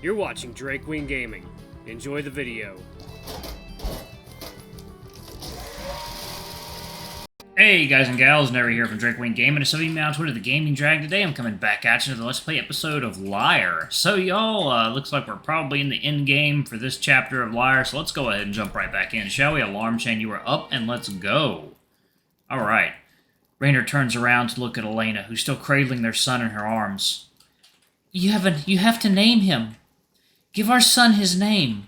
You're watching Drake Queen Gaming. Enjoy the video. Hey guys and gals, Never here from Drake Queen Gaming, and so you on Twitter, the Gaming Drag. Today I'm coming back at you to the Let's Play episode of Lyre. So y'all, looks like we're probably in the end game for this chapter of Lyre, so let's go ahead and jump right back in, shall we? Alarm chain, you are up, and let's go. Alright. Raynor turns around to look at Elena, who's still cradling their son in her arms. You have to name him. Give our son his name.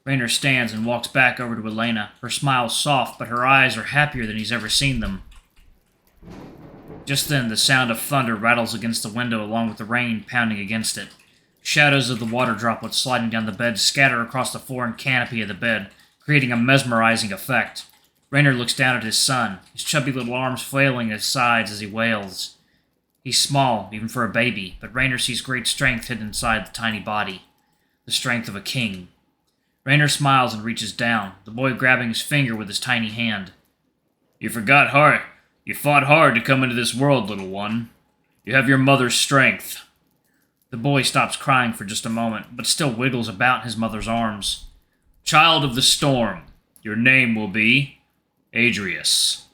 Raynor stands and walks back over to Elena. Her smile is soft, but her eyes are happier than he's ever seen them. Just then, the sound of thunder rattles against the window along with the rain pounding against it. Shadows of the water droplets sliding down the bed scatter across the floor and canopy of the bed, creating a mesmerizing effect. Raynor looks down at his son, his chubby little arms flailing at his sides as he wails. He's small, even for a baby, but Raynor sees great strength hidden inside the tiny body. The strength of a king. Raynor smiles and reaches down, the boy grabbing his finger with his tiny hand. You fought hard to come into this world, little one. You have your mother's strength. The boy stops crying for just a moment, but still wiggles about in his mother's arms. Child of the storm, your name will be Adrius.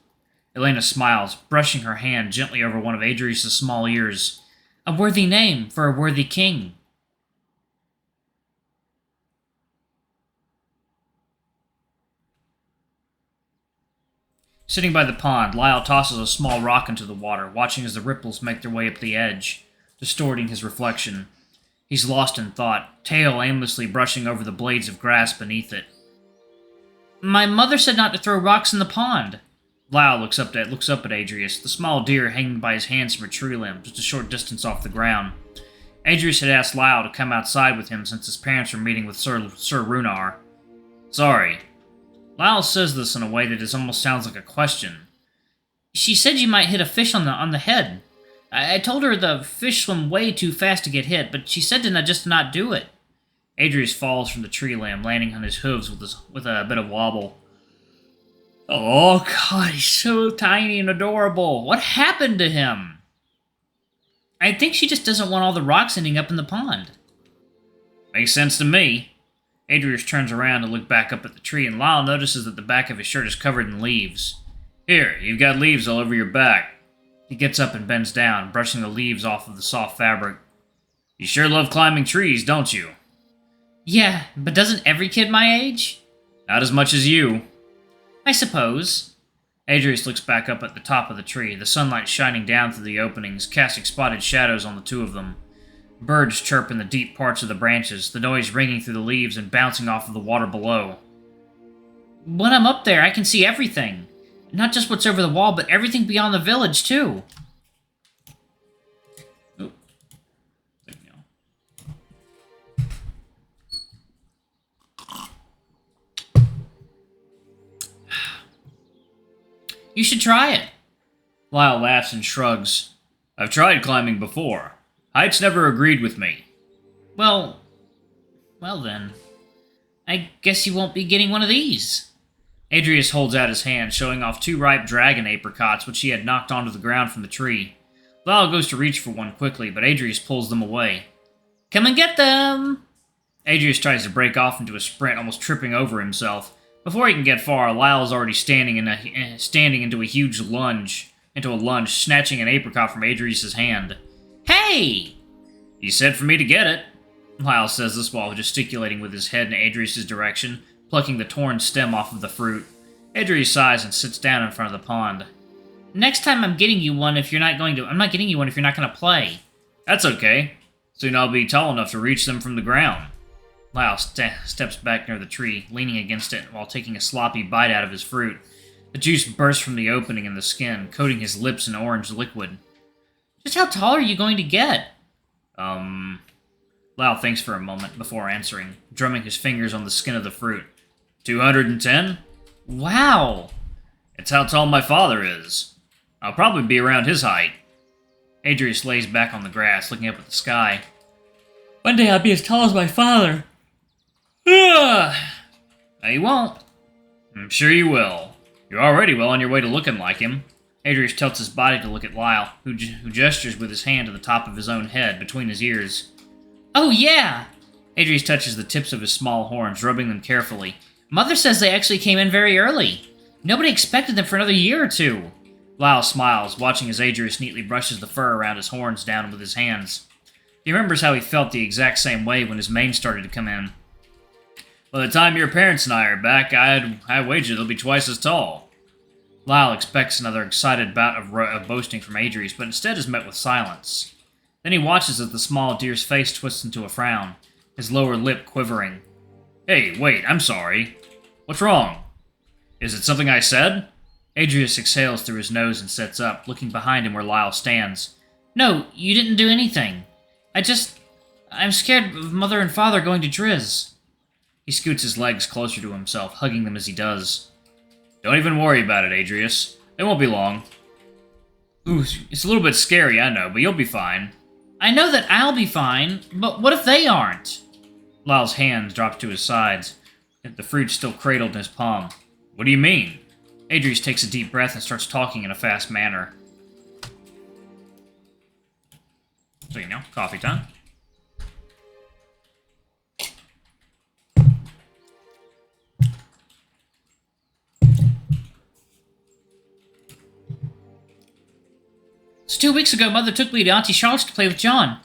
Elena smiles, brushing her hand gently over one of Adrius' small ears. A worthy name for a worthy king. Sitting by the pond, Lyre tosses a small rock into the water, watching as the ripples make their way up the edge, distorting his reflection. He's lost in thought, tail aimlessly brushing over the blades of grass beneath it. My mother said not to throw rocks in the pond. Lyre looks up at Adrius, the small deer hanging by his hands from a tree limb, just a short distance off the ground. Adrius had asked Lyre to come outside with him since his parents were meeting with Sir Runar. Sorry. Lyre says this in a way that almost sounds like a question. She said you might hit a fish on the head. I told her the fish swim way too fast to get hit, but she said to not do it. Adrius falls from the tree limb, landing on his hooves with a bit of wobble. Oh god, he's so tiny and adorable. What happened to him? I think she just doesn't want all the rocks ending up in the pond. Makes sense to me. Adrius turns around to look back up at the tree, and Lyre notices that the back of his shirt is covered in leaves. Here, you've got leaves all over your back. He gets up and bends down, brushing the leaves off of the soft fabric. You sure love climbing trees, don't you? Yeah, but doesn't every kid my age? Not as much as you. I suppose. Adrius looks back up at the top of the tree, the sunlight shining down through the openings, casting spotted shadows on the two of them. Birds chirp in the deep parts of the branches, the noise ringing through the leaves and bouncing off of the water below. When I'm up there, I can see everything. Not just what's over the wall, but everything beyond the village, too. Oop. There we go. You should try it. Lyre laughs and shrugs. I've tried climbing before. Heights never agreed with me. Well then. I guess you won't be getting one of these. Adrius holds out his hand, showing off two ripe dragon apricots which he had knocked onto the ground from the tree. Lyre goes to reach for one quickly, but Adrius pulls them away. Come and get them! Adrius tries to break off into a sprint, almost tripping over himself. Before he can get far, Lyre is already standing into a huge lunge, snatching an apricot from Adrius' hand. Hey! You said for me to get it. Lyre says this while gesticulating with his head in Adrius' direction, plucking the torn stem off of the fruit. Adrius sighs and sits down in front of the pond. Next time I'm not getting you one if you're not going to play. That's okay. Soon I'll be tall enough to reach them from the ground. Lyre steps back near the tree, leaning against it while taking a sloppy bite out of his fruit. The juice bursts from the opening in the skin, coating his lips in orange liquid. Just how tall are you going to get? Lyre thinks for a moment before answering, drumming his fingers on the skin of the fruit. 210? Wow! It's how tall my father is. I'll probably be around his height. Adrius lays back on the grass, looking up at the sky. One day I'll be as tall as my father. No, you won't. I'm sure you will. You're already well on your way to looking like him. Adrius tilts his body to look at Lyre, who gestures with his hand to the top of his own head, between his ears. Oh, yeah! Adrius touches the tips of his small horns, rubbing them carefully. Mother says they actually came in very early. Nobody expected them for another year or two. Lyre smiles, watching as Adrius neatly brushes the fur around his horns down with his hands. He remembers how he felt the exact same way when his mane started to come in. By the time your parents and I are back, I wager they'll be twice as tall. Lyre expects another excited bout of boasting from Adrius, but instead is met with silence. Then he watches as the small deer's face twists into a frown, his lower lip quivering. Hey, wait, I'm sorry. What's wrong? Is it something I said? Adrius exhales through his nose and sits up, looking behind him where Lyre stands. No, you didn't do anything. I'm scared of Mother and Father going to Driz. He scoots his legs closer to himself, hugging them as he does. Don't even worry about it, Adrius. It won't be long. Ooh, it's a little bit scary, I know, but you'll be fine. I know that I'll be fine, but what if they aren't? Lyle's hands drop to his sides, the fruit still cradled in his palm. What do you mean? Adrius takes a deep breath and starts talking in a fast manner. So, coffee time. So 2 weeks ago, Mother took me to Auntie Charlotte's to play with John.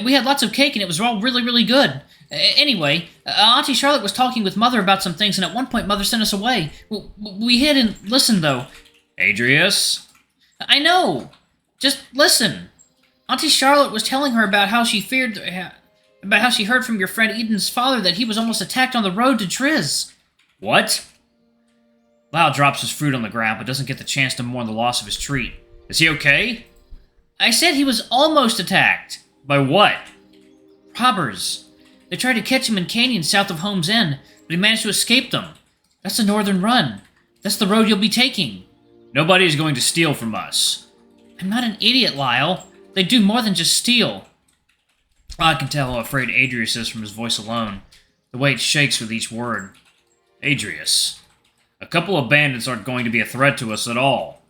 We had lots of cake, and it was all really, really good. Anyway, Auntie Charlotte was talking with Mother about some things, and at one point Mother sent us away. We hid and listened, though. Adrius? I know. Just listen. Auntie Charlotte was telling her about how she heard from your friend Eden's father that he was almost attacked on the road to Driz. What? Lyre drops his fruit on the ground, but doesn't get the chance to mourn the loss of his treat. Is he okay? I said he was almost attacked. By what? Robbers. They tried to catch him in canyons south of Home's End, but he managed to escape them. That's the Northern Run. That's the road you'll be taking. Nobody is going to steal from us. I'm not an idiot, Lyre. They do more than just steal. I can tell how afraid Adrius is from his voice alone, the way it shakes with each word. Adrius, a couple of bandits aren't going to be a threat to us at all.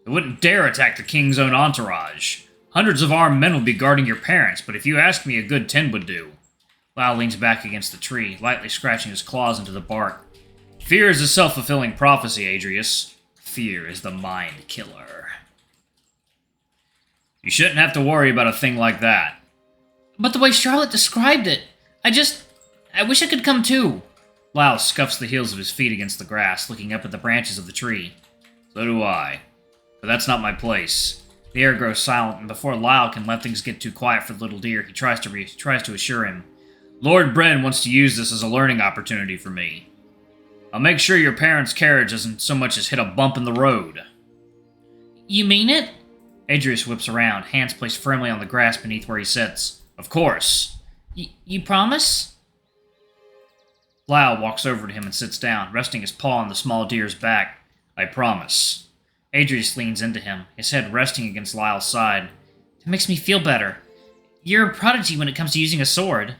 They wouldn't dare attack the king's own entourage. Hundreds of armed men will be guarding your parents, but if you ask me, a good 10 would do. Lyre leans back against the tree, lightly scratching his claws into the bark. Fear is a self-fulfilling prophecy, Adrius. Fear is the mind killer. You shouldn't have to worry about a thing like that. But the way Charlotte described it, I wish I could come too. Lyre scuffs the heels of his feet against the grass, looking up at the branches of the tree. So do I. But that's not my place. The air grows silent, and before Lyre can let things get too quiet for the little deer, he tries to assure him. Lord Bren wants to use this as a learning opportunity for me. I'll make sure your parents' carriage doesn't so much as hit a bump in the road. You mean it? Adrius whips around, hands placed firmly on the grass beneath where he sits. Of course. You promise? Lyre walks over to him and sits down, resting his paw on the small deer's back. I promise. Adrius leans into him, his head resting against Lyle's side. It makes me feel better. You're a prodigy when it comes to using a sword.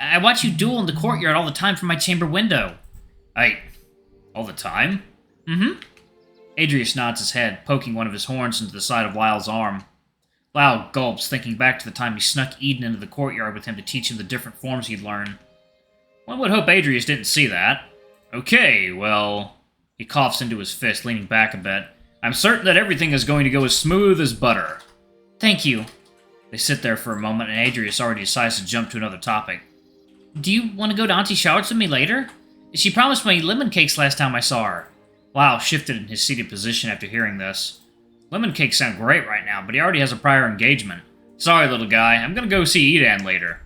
I watch you duel in the courtyard all the time from my chamber window. All the time? Mm-hmm. Adrius nods his head, poking one of his horns into the side of Lyle's arm. Lyre gulps, thinking back to the time he snuck Eden into the courtyard with him to teach him the different forms he'd learn. One would hope Adrius didn't see that. Okay, well... He coughs into his fist, leaning back a bit. I'm certain that everything is going to go as smooth as butter. Thank you. They sit there for a moment, and Adrius already decides to jump to another topic. Do you want to go to Auntie Charlotte's with me later? She promised me lemon cakes last time I saw her. Lyre shifted in his seated position after hearing this. Lemon cakes sound great right now, but he already has a prior engagement. Sorry, little guy. I'm gonna go see Edan later.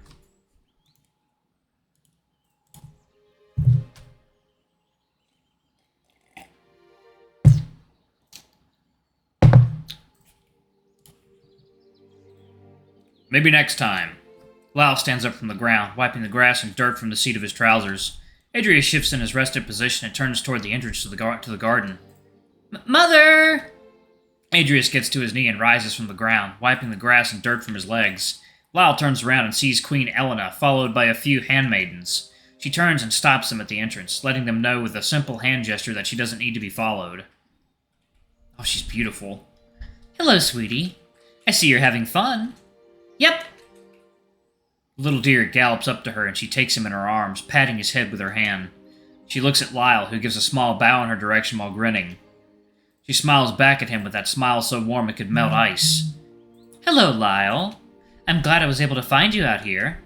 Maybe next time. Lyre stands up from the ground, wiping the grass and dirt from the seat of his trousers. Adrius shifts in his rested position and turns toward the entrance to the garden. Mother! Adrius gets to his knee and rises from the ground, wiping the grass and dirt from his legs. Lyre turns around and sees Queen Elena, followed by a few handmaidens. She turns and stops them at the entrance, letting them know with a simple hand gesture that she doesn't need to be followed. Oh, she's beautiful. Hello, sweetie. I see you're having fun. Yep. The little deer gallops up to her and she takes him in her arms, patting his head with her hand. She looks at Lyle, who gives a small bow in her direction while grinning. She smiles back at him with that smile so warm it could melt ice. Hello, Lyle. I'm glad I was able to find you out here.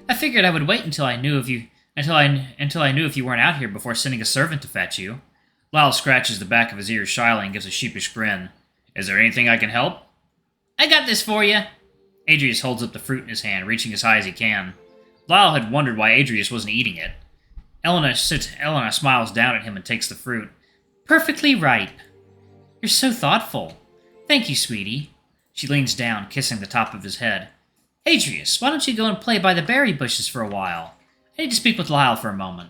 I figured I would wait until I knew if you weren't out here before sending a servant to fetch you. Lyle scratches the back of his ears shyly and gives a sheepish grin. Is there anything I can help? I got this for you. Adrius holds up the fruit in his hand, reaching as high as he can. Lyle had wondered why Adrius wasn't eating it. Elena smiles down at him and takes the fruit. Perfectly ripe. You're so thoughtful. Thank you, sweetie. She leans down, kissing the top of his head. Adrius, why don't you go and play by the berry bushes for a while? I need to speak with Lyle for a moment.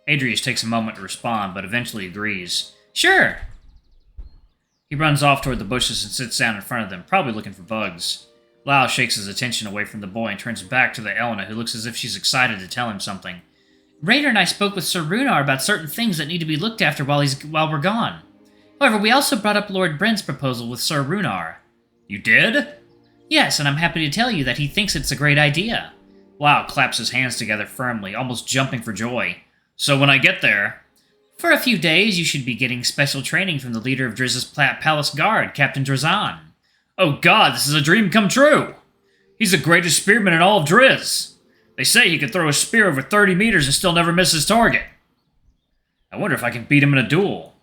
Adrius takes a moment to respond, but eventually agrees. Sure. He runs off toward the bushes and sits down in front of them, probably looking for bugs. Lyle shakes his attention away from the boy and turns back to the Elena, who looks as if she's excited to tell him something. Raider and I spoke with Sir Runar about certain things that need to be looked after while we're gone. However, we also brought up Lord Bryn's proposal with Sir Runar. You did? Yes, and I'm happy to tell you that he thinks it's a great idea. Lyle claps his hands together firmly, almost jumping for joy. So when I get there... For a few days, you should be getting special training from the leader of Drizz's Palace Guard, Captain Drazan. Oh god, this is a dream come true! He's the greatest spearman in all of Drizz. They say he could throw a spear over 30 meters and still never miss his target. I wonder if I can beat him in a duel.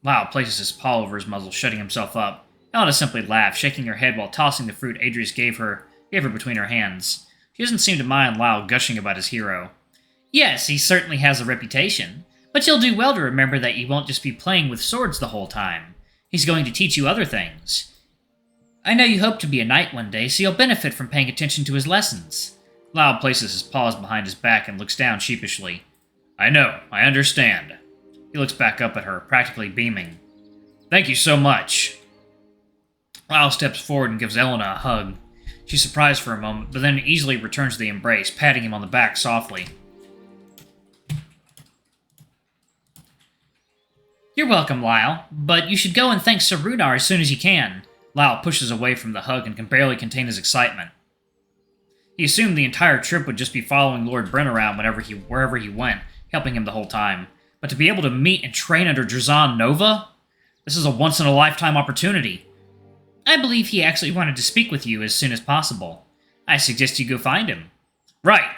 Lyle places his paw over his muzzle, shutting himself up. Elena simply laughs, shaking her head while tossing the fruit Adrius gave her between her hands. She doesn't seem to mind Lyle gushing about his hero. Yes, he certainly has a reputation, but you'll do well to remember that you won't just be playing with swords the whole time. He's going to teach you other things. I know you hope to be a knight one day, so you'll benefit from paying attention to his lessons. Lyle places his paws behind his back and looks down sheepishly. I know, I understand. He looks back up at her, practically beaming. Thank you so much. Lyle steps forward and gives Elena a hug. She's surprised for a moment, but then easily returns the embrace, patting him on the back softly. You're welcome, Lyle, but you should go and thank Sir Runar as soon as you can. Lyle pushes away from the hug and can barely contain his excitement. He assumed the entire trip would just be following Lord Bryn around wherever he went, helping him the whole time. But to be able to meet and train under Drazan Nova? This is a once-in-a-lifetime opportunity. I believe he actually wanted to speak with you as soon as possible. I suggest you go find him. Right.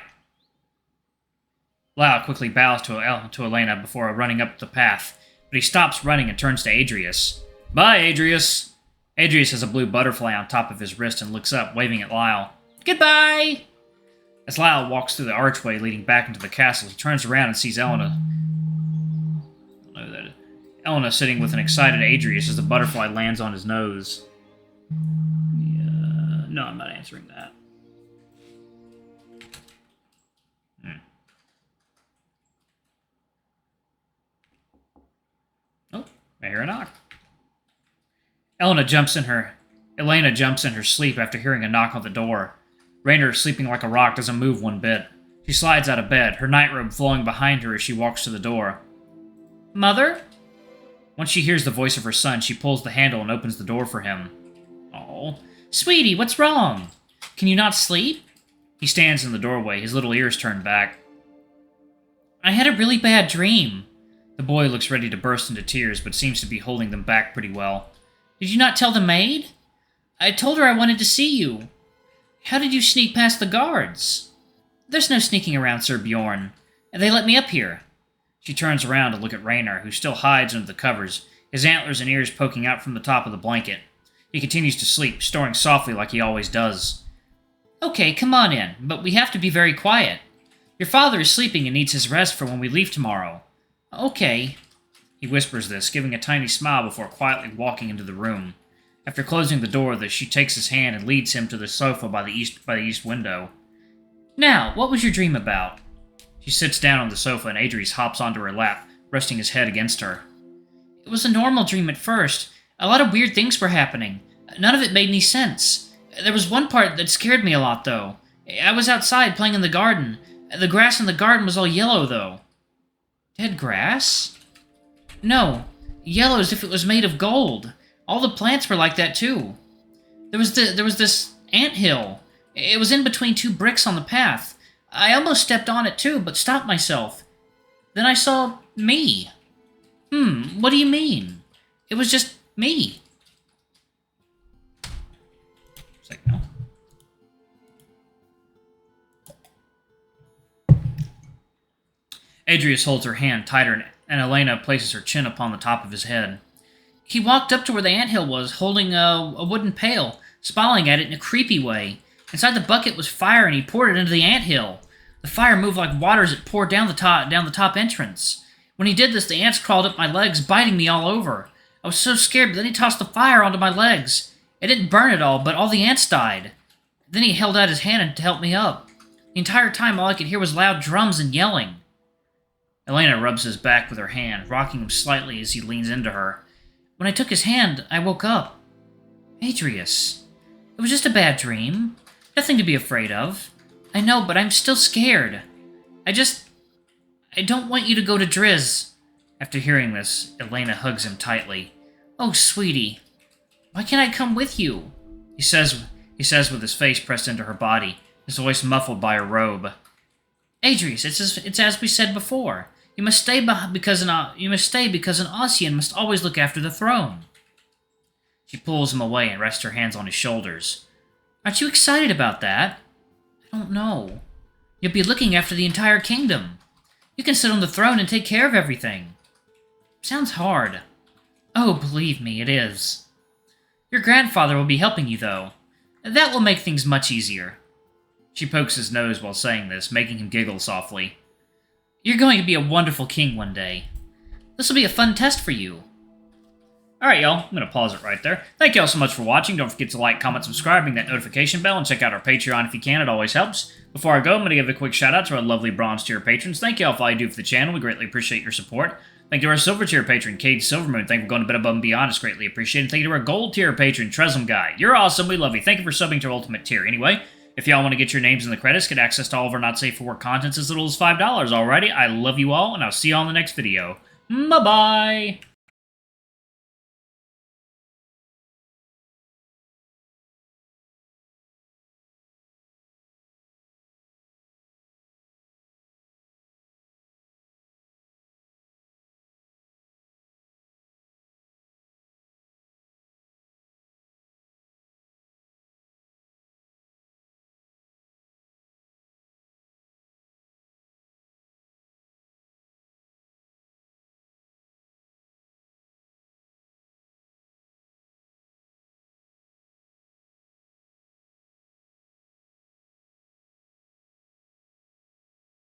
Lyle quickly bows to Elena before running up the path, but he stops running and turns to Adrius. Bye, Adrius. Adrius has a blue butterfly on top of his wrist and looks up, waving at Lyle. Goodbye! As Lyle walks through the archway leading back into the castle, he turns around and sees Elena. Elena sitting with an excited Adrius as the butterfly lands on his nose. No, I'm not answering that. Oh, I hear a knock. Elena jumps in her sleep after hearing a knock on the door. Rainer, sleeping like a rock, doesn't move one bit. She slides out of bed, her nightrobe flowing behind her as she walks to the door. Mother? Once she hears the voice of her son, she pulls the handle and opens the door for him. Oh, sweetie, what's wrong? Can you not sleep? He stands in the doorway, his little ears turned back. I had a really bad dream. The boy looks ready to burst into tears, but seems to be holding them back pretty well. Did you not tell the maid? I told her I wanted to see you. How did you sneak past the guards? There's no sneaking around, Sir Bjorn. They let me up here. She turns around to look at Rainer, who still hides under the covers, his antlers and ears poking out from the top of the blanket. He continues to sleep, snoring softly like he always does. Okay, come on in, but we have to be very quiet. Your father is sleeping and needs his rest for when we leave tomorrow. Okay. He whispers this, giving a tiny smile before quietly walking into the room. After closing the door, she takes his hand and leads him to the sofa by the east window. Now, what was your dream about? She sits down on the sofa and Adrius hops onto her lap, resting his head against her. It was a normal dream at first. A lot of weird things were happening. None of it made any sense. There was one part that scared me a lot, though. I was outside playing in the garden. The grass in the garden was all yellow, though. Dead grass? No, yellow as if it was made of gold. All the plants were like that, too. There was this anthill. It was in between two bricks on the path. I almost stepped on it too, but stopped myself. Then I saw me. What do you mean? It was just me. It's like, no. Adrius holds her hand tighter, and Elena places her chin upon the top of his head. He walked up to where the anthill was, holding a wooden pail, smiling at it in a creepy way. Inside the bucket was fire, and he poured it into the anthill. The fire moved like water as it poured down the top entrance. When he did this, the ants crawled up my legs, biting me all over. I was so scared, but then he tossed the fire onto my legs. It didn't burn at all, but all the ants died. Then he held out his hand to help me up. The entire time, all I could hear was loud drums and yelling. Elena rubs his back with her hand, rocking him slightly as he leans into her. When I took his hand, I woke up. Adrius. It was just a bad dream. Nothing to be afraid of. I know, but I'm still scared. I don't want you to go to Driz. After hearing this, Elena hugs him tightly. Oh, sweetie. Why can't I come with you? He says with his face pressed into her body, his voice muffled by her robe. Adrius, it's as we said before. You must stay because an Ossian must always look after the throne. She pulls him away and rests her hands on his shoulders. Aren't you excited about that? I don't know. You'll be looking after the entire kingdom. You can sit on the throne and take care of everything. Sounds hard. Oh, believe me, it is. Your grandfather will be helping you, though. That will make things much easier. She pokes his nose while saying this, making him giggle softly. You're going to be a wonderful king one day. This will be a fun test for you. Alright, y'all. I'm going to pause it right there. Thank y'all so much for watching. Don't forget to like, comment, subscribe, ring that notification bell, and check out our Patreon if you can. It always helps. Before I go, I'm going to give a quick shout out to our lovely bronze tier patrons. Thank y'all for all you do for the channel. We greatly appreciate your support. Thank you to our silver tier patron, Cade Silvermoon. Thank you for going a bit above and beyond. It's greatly appreciated. Thank you to our gold tier patron, Tresem Guy. You're awesome. We love you. Thank you for subbing to our ultimate tier. Anyway, if y'all want to get your names in the credits, get access to all of our not safe for work contents as little as $5. Alrighty, I love you all, and I'll see you all in the next video. Bye-bye!